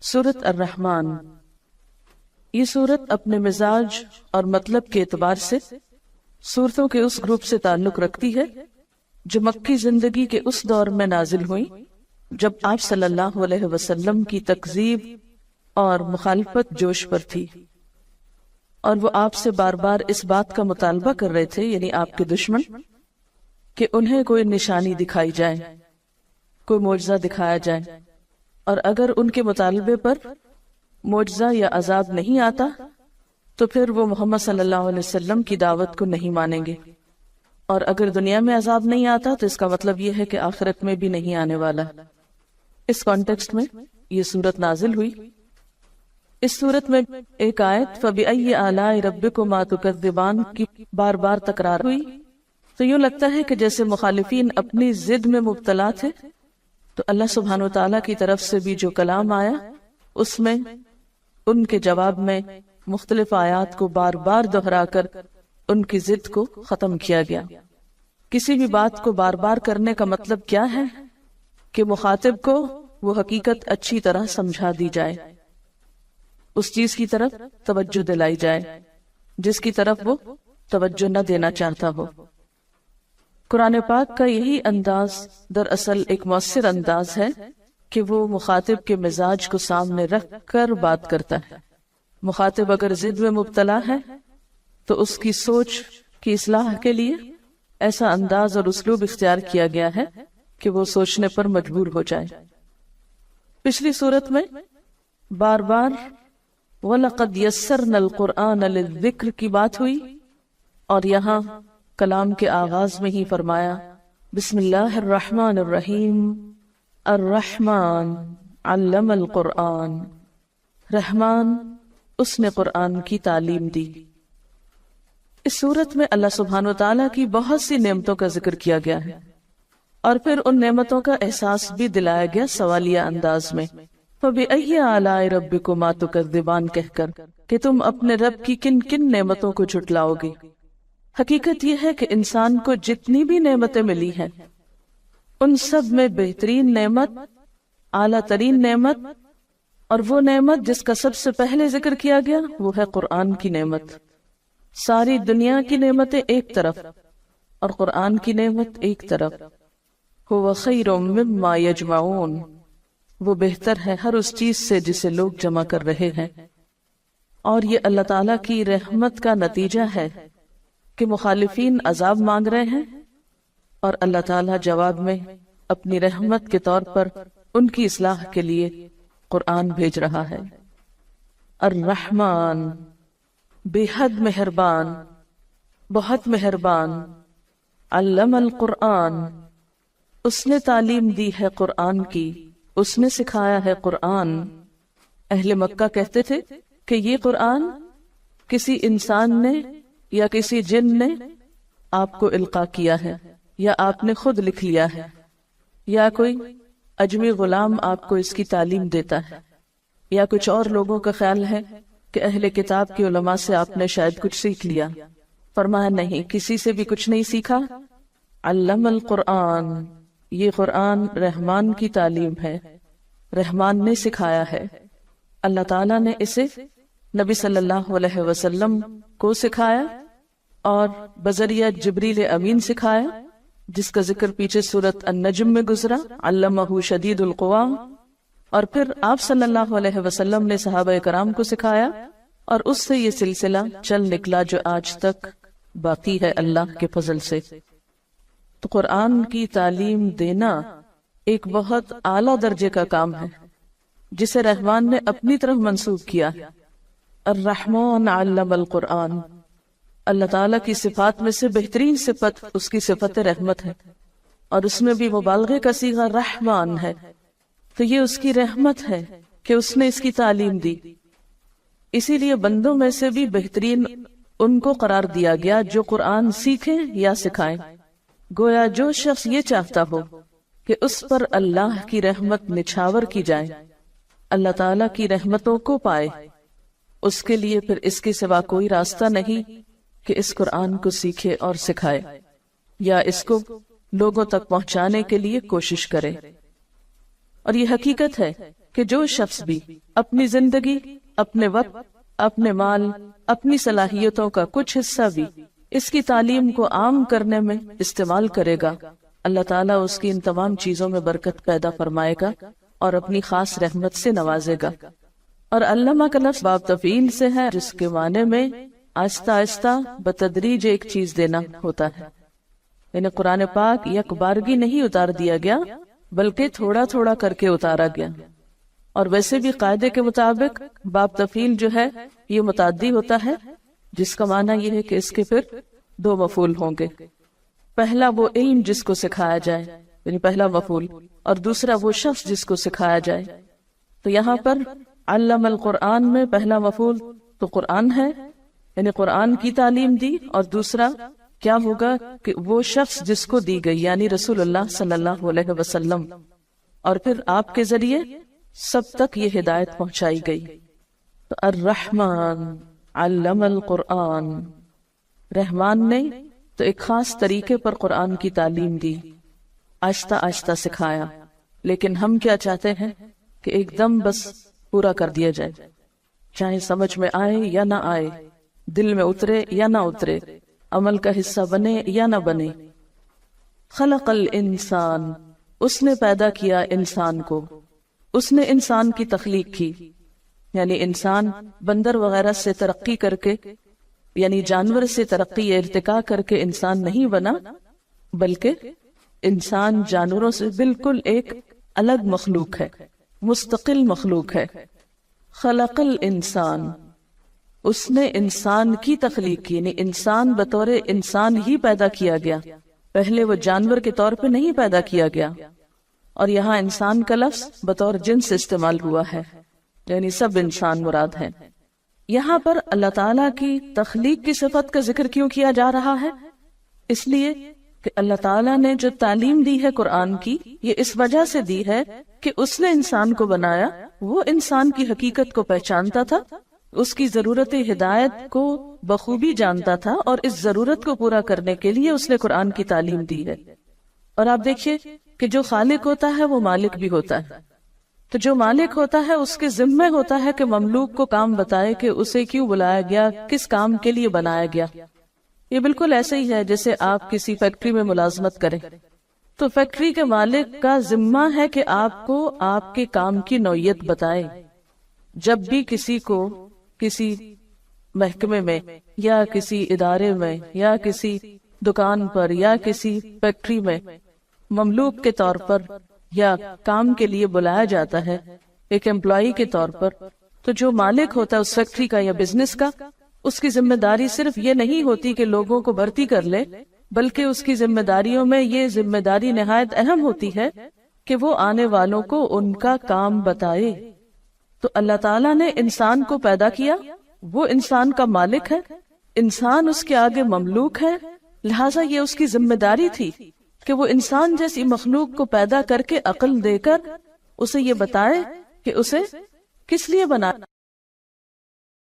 سورۃ الرحمن، یہ سورت اپنے مزاج اور مطلب کے اعتبار سے سورتوں کے اس گروپ سے تعلق رکھتی ہے جو مکی زندگی کے اس دور میں نازل ہوئی جب آپ صلی اللہ علیہ وسلم کی تکذیب اور مخالفت جوش پر تھی، اور وہ آپ سے بار بار اس بات کا مطالبہ کر رہے تھے، یعنی آپ کے دشمن، کہ انہیں کوئی نشانی دکھائی جائے، کوئی معجزہ دکھایا جائے، اور اگر ان کے مطالبے پر معجزہ یا عذاب نہیں آتا تو پھر وہ محمد صلی اللہ علیہ وسلم کی دعوت کو نہیں مانیں گے، اور اگر دنیا میں عذاب نہیں آتا تو اس کا مطلب یہ ہے کہ آخرت میں بھی نہیں آنے والا۔ اس کانٹیکسٹ میں یہ سورت نازل ہوئی۔ اس سورت میں ایک آیت فَبِأَيِّ آلَاءِ رَبِّكُمَا تُكَذِّبَانِ کی بار بار تکرار ہوئی، تو یوں لگتا ہے کہ جیسے مخالفین اپنی ضد میں مبتلا تھے، تو اللہ سبحانہ وتعالیٰ کی طرف سے بھی جو کلام آیا اس میں ان کے جواب میں مختلف آیات کو بار بار دہرا کر ان کی ضد کو ختم کیا گیا۔ کسی بھی بات کو بار بار کرنے کا مطلب کیا ہے کہ مخاطب کو وہ حقیقت اچھی طرح سمجھا دی جائے، اس چیز کی طرف توجہ دلائی جائے جس کی طرف وہ توجہ نہ دینا چاہتا ہو۔ قرآن پاک کا یہی انداز دراصل ایک مؤثر انداز ہے کہ وہ مخاطب کے مزاج کو سامنے رکھ کر بات کرتا ہے۔ مخاطب اگر ضد میں مبتلا ہے تو اس کی سوچ کی اصلاح کے لیے ایسا انداز اور اسلوب اختیار کیا گیا ہے کہ وہ سوچنے پر مجبور ہو جائے۔ پچھلی صورت میں بار بار وَلَقَدْ يَسَّرْنَا الْقُرْآنَ لِلذِّكْرِ کی بات ہوئی، اور یہاں کلام کے آغاز میں ہی فرمایا بسم اللہ الرحمن الرحیم الرحمن علم القرآن، رحمان اس نے قرآن کی تعلیم دی۔ اس صورت میں اللہ سبحانہ وتعالیٰ کی بہت سی نعمتوں کا ذکر کیا گیا ہے، اور پھر ان نعمتوں کا احساس بھی دلایا گیا سوالیہ انداز میں فَبِأَيِّ آلَاءِ رَبِّكُمَا تُكَذِّبَانِ کہہ کر کہ تم اپنے رب کی کن کن نعمتوں کو جھٹلاؤ گے۔ حقیقت یہ ہے کہ انسان کو جتنی بھی نعمتیں ملی ہیں ان سب میں بہترین نعمت، اعلیٰ ترین نعمت، اور وہ نعمت جس کا سب سے پہلے ذکر کیا گیا وہ ہے قرآن کی نعمت۔ ساری دنیا کی نعمتیں ایک طرف اور قرآن کی نعمت ایک طرف۔ هُوَ خَيْرٌ مِّمَّا يَجْمَعُونَ، وہ بہتر ہے ہر اس چیز سے جسے لوگ جمع کر رہے ہیں۔ اور یہ اللہ تعالیٰ کی رحمت کا نتیجہ ہے کہ مخالفین عذاب مانگ رہے ہیں اور اللہ تعالیٰ جواب میں اپنی رحمت کے طور پر ان کی اصلاح کے لیے قرآن بھیج رہا ہے۔ الرحمن، بے حد مہربان، بہت مہربان، علم القرآن، اس نے تعلیم دی ہے قرآن کی، اس نے سکھایا ہے قرآن۔ اہل مکہ کہتے تھے کہ یہ قرآن کسی انسان نے یا کسی جن نے آپ کو القاء کیا ہے، یا آپ نے خود لکھ لیا ہے، یا کوئی اجمی غلام آپ کو اس کی تعلیم دیتا ہے، یا کچھ اور لوگوں کا خیال ہے کہ اہل کتاب کے علماء سے آپ نے شاید کچھ سیکھ لیا۔ فرمایا نہیں، کسی سے بھی کچھ نہیں سیکھا۔ علم القرآن، یہ قرآن رحمان کی تعلیم ہے، رحمان نے سکھایا ہے۔ اللہ تعالیٰ نے اسے نبی صلی اللہ علیہ وسلم کو سکھایا اور بذریعہ جبریل امین سکھایا، جس کا ذکر پیچھے سورۃ النجم میں گزرا، علمہ شدید القوا۔ اور پھر آپ صلی اللہ علیہ وسلم نے صحابہ کرام کو سکھایا، اور اس سے یہ سلسلہ چل نکلا جو آج تک باقی ہے اللہ کے فضل سے۔ تو قرآن کی تعلیم دینا ایک بہت اعلیٰ درجے کا کام ہے جسے رحمان نے اپنی طرف منسوب کیا۔ الرحمن علم القرآن، اللہ تعالیٰ کی صفات میں سے بہترین صفت اس کی صفت رحمت ہے، اور اس میں بھی مبالغے کا صیغہ رحمان ہے، تو یہ اس کی رحمت ہے کہ اس نے اس کی تعلیم دی۔ اسی لیے بندوں میں سے بھی بہترین ان کو قرار دیا گیا جو قرآن سیکھیں یا سکھائیں۔ گویا جو شخص یہ چاہتا ہو کہ اس پر اللہ کی رحمت نچھاور کی جائے، اللہ تعالیٰ کی رحمتوں کو پائے، اس کے لیے پھر اس کے سوا کوئی راستہ نہیں کہ اس قرآن کو سیکھے اور سکھائے، یا اس کو لوگوں تک پہنچانے کے لیے کوشش کرے۔ اور یہ حقیقت ہے کہ جو شخص بھی اپنی زندگی، اپنے وقت، اپنے مال، اپنی صلاحیتوں کا کچھ حصہ بھی اس کی تعلیم کو عام کرنے میں استعمال کرے گا، اللہ تعالیٰ اس کی ان تمام چیزوں میں برکت پیدا فرمائے گا اور اپنی خاص رحمت سے نوازے گا۔ اور علامہ کا لفظ باب تفعیل سے ہے، جس کے معنی میں آہستہ آہستہ بتدریج ایک چیز دینا ہوتا ہے، یعنی قرآن پاک یک بارگی نہیں اتار دیا گیا بلکہ تھوڑا تھوڑا کر کے اتارا گیا۔ اور ویسے بھی قاعدے کے مطابق باب تفعیل جو ہے یہ متعدی ہوتا ہے، جس کا معنی یہ ہے کہ اس کے پھر دو مفعول ہوں گے، پہلا وہ علم جس کو سکھایا جائے یعنی پہلا مفعول، اور دوسرا وہ شخص جس کو سکھایا جائے۔ تو یہاں پر علم القرآن میں پہلا مفعول تو قرآن ہے، یعنی قرآن کی تعلیم دی، اور دوسرا کیا ہوگا کہ وہ شخص جس کو دی گئی یعنی رسول اللہ صلی اللہ علیہ وسلم، اور پھر آپ کے ذریعے سب تک یہ ہدایت پہنچائی گئی۔ تو الرحمن علم القرآن، رحمان نے تو ایک خاص طریقے پر قرآن کی تعلیم دی، آہستہ آہستہ سکھایا، لیکن ہم کیا چاہتے ہیں کہ ایک دم بس پورا کر دیا جائے، چاہے سمجھ میں آئے یا نہ آئے، دل میں اترے یا نہ اترے، عمل کا حصہ بنے یا نہ بنے۔ خلق الانسان، اس نے پیدا کیا انسان کو، اس نے انسان کی تخلیق کی، یعنی انسان بندر وغیرہ سے ترقی کر کے، یعنی جانور سے ترقی یا ارتقاء کر کے انسان نہیں بنا، بلکہ انسان جانوروں سے بالکل ایک الگ مخلوق ہے، مستقل مخلوق ہے۔ خلق الانسان، اس نے انسان کی تخلیق کی، یعنی انسان بطور انسان ہی پیدا کیا گیا، پہلے وہ جانور کے طور پہ نہیں پیدا کیا گیا۔ اور یہاں انسان کا لفظ بطور جنس استعمال ہوا ہے، یعنی سب انسان مراد ہے۔ یہاں پر اللہ تعالیٰ کی تخلیق کی صفت کا ذکر کیوں کیا جا رہا ہے؟ اس لیے کہ اللہ تعالیٰ نے جو تعلیم دی ہے قرآن کی، یہ اس وجہ سے دی ہے کہ اس نے انسان کو بنایا، وہ انسان کی حقیقت کو پہچانتا تھا، اس کی ضرورت ہدایت کو بخوبی جانتا تھا، اور اس ضرورت کو پورا کرنے کے لیے اس نے قرآن کی تعلیم دی ہے۔ اور آپ دیکھیے کہ جو خالق ہوتا ہے وہ مالک بھی ہوتا ہے، تو جو مالک ہوتا ہے اس کے ذمہ ہوتا ہے کہ مملوک کو کام بتائے کہ اسے کیوں بلایا گیا، کس کام کے لیے بنایا گیا۔ یہ بالکل ایسے ہی ہے جیسے آپ کسی فیکٹری میں ملازمت کریں، تو فیکٹری کے مالک کا ذمہ ہے کہ آپ کو آپ کے کام کی نوعیت بتائے۔ جب بھی کسی کو کسی محکمے میں یا کسی ادارے میں یا کسی دکان پر یا کسی فیکٹری میں مملوک کے طور پر یا کام کے لیے بلایا جاتا ہے ایک امپلائی کے طور پر، تو جو مالک ہوتا ہے اس فیکٹری کا یا بزنس کا، اس کی ذمہ داری صرف یہ نہیں ہوتی کہ لوگوں کو بھرتی کر لے، بلکہ اس کی ذمہ داریوں میں یہ ذمہ داری نہایت اہم ہوتی ہے کہ وہ آنے والوں کو ان کا کام بتائے۔ تو اللہ تعالیٰ نے انسان کو پیدا کیا، وہ انسان کا مالک ہے، انسان اس کے آگے مملوک ہے، لہٰذا یہ اس کی ذمہ داری تھی کہ وہ انسان جیسی مخلوق کو پیدا کر کے عقل دے کر اسے یہ بتائے کہ اسے کس لیے بنایا۔